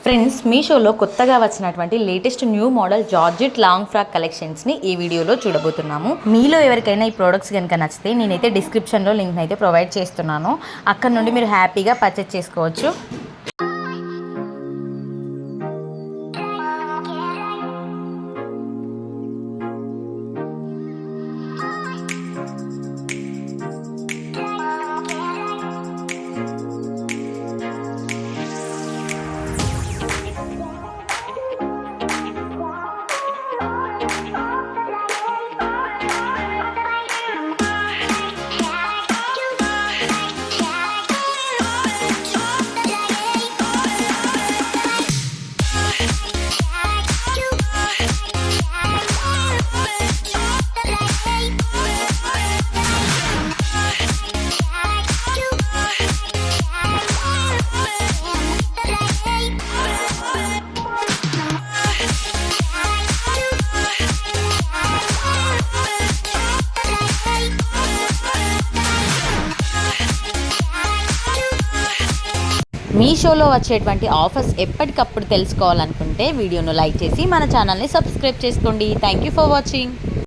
Friends, మీషోలో కొత్తగా వచ్చినటువంటి latest new model georgette long frock కలెక్షన్స్ని ఈ వీడియోలో చూడబోతున్నాము. మీలో ఎవరికైనా ఈ ప్రోడక్ట్స్ కనుక నచ్చితే నేనైతే డిస్క్రిప్షన్లో లింక్ అయితే ప్రొవైడ్ చేస్తున్నాను. అక్కడ నుండి మీరు హ్యాపీగా పర్చేస్ చేసుకోవచ్చు. మీషోలో వచ్చేటువంటి ఆఫర్స్ ఎప్పటికప్పుడు తెలుసుకోవాలనుకుంటే వీడియోను లైక్ చేసి మన ఛానల్ని సబ్స్క్రైబ్ చేసుకోండి. Thank you for watching.